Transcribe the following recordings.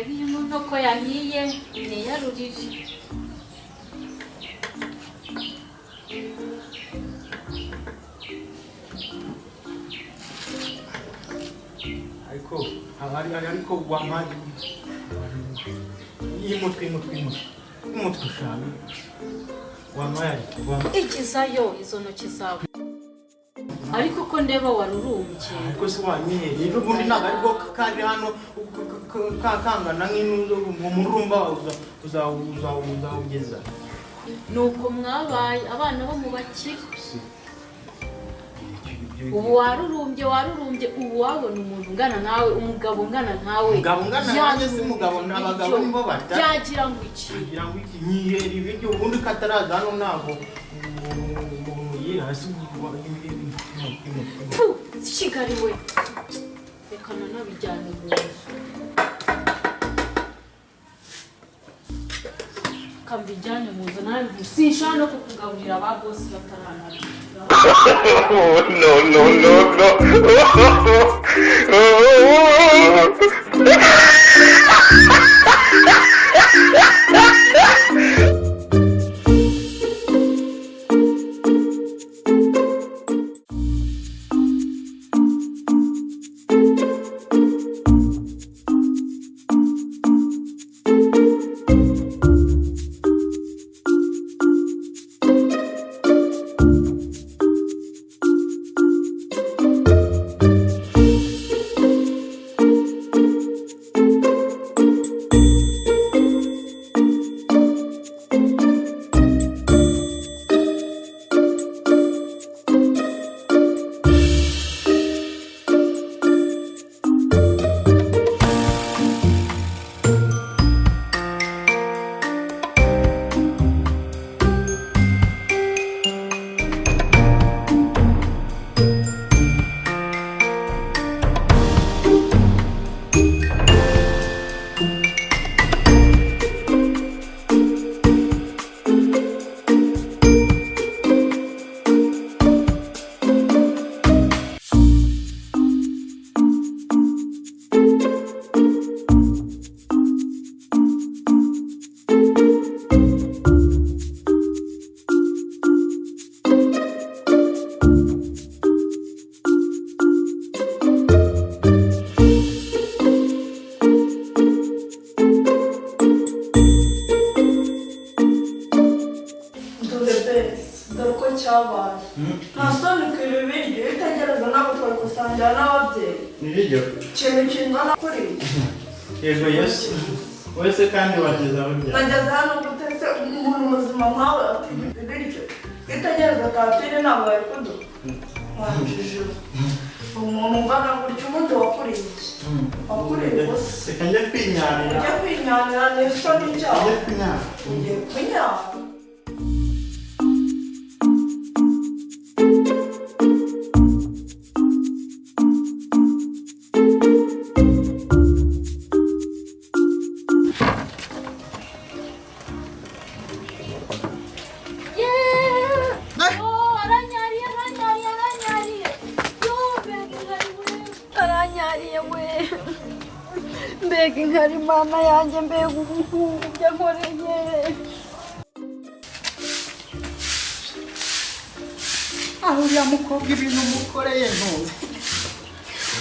ndebe iyo umuntu ko yahiye niyarurije. ariko wamaji imutwe ushaka wamaye ikizayo izo ntoki zawe ariko ko ndeba warurumbye ariko si wanyeye rero ubundi ntabwo ariko kandi hano kangana nk'inuzo mu murumba uzawugeza nuko mwabaye abana bo mu bakire. Ubu warurumbye ubu wabona umuntu ungana nawe, umugabo ungana nawe. Umugabo ungana nanjye si umugabo n'abagabo nibo bata. Byagira ngo iki? Byagira ngo iki nyihera ibiryo ubundi kataraza hano ntabwo umuntu yirasi Kigali we. Reka nanabijyane mu nzu. Kambijyane mu nzu nawe sinshaka no kukugaburira aba boss bataranara. No. Yego yes. Wese kandi wageza burya. Nageze hano gutese umuntu muzima nkawe atibirike. Itagereza katire ntabwo ari kudu. Wanjije. Umuntu ungana gutyo umuntu wakuriye iki? Wakuriye gusa. Reka njye kwinyanira. Njye kwinyanira ni isoni cyawe. Njye kwinyana. Njye kwinyana. Mbega inkari mana yanjye mbega ubukungu byankoreye aho uriya mukobwa ibintu mukoreye ntuzi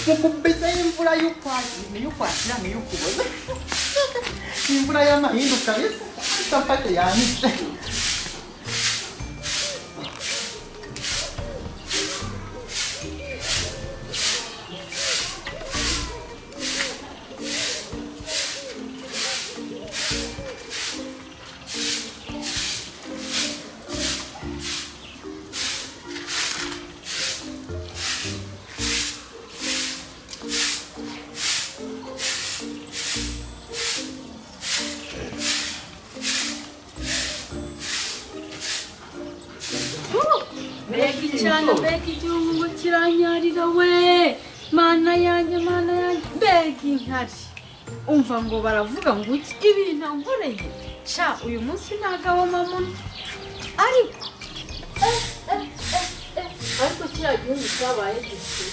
mukubise imvura y'ukwakira nk'iy'ukuboza imvura y'amahindu kabisa itafate yanitse Mbega igihugu kiranyarira we mana yanjye mbega inkari umva ngo baravuga ngo ibintu nkoreye ca uyu munsi ntagabo mamuna ariko kiriya gihugu cyabaye gisi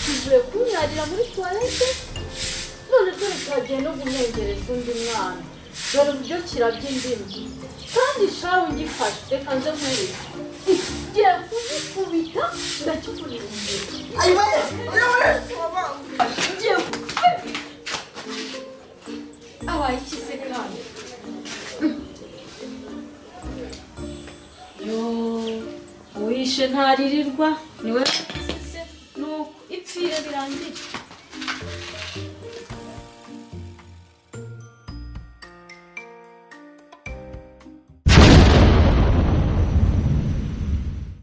kivuye kunyarira muri toilette none dore cyagiye no guhengereza undi mwana dore uburyo kirabya indimi kandi shawe ngifashe reka nze nkwereke ngiye kugikubita ndakikubira imbere ayiwe baba ngiye abaye ikise kandi yo uwishe ntaririrwa niwe se nuko ipfire birangira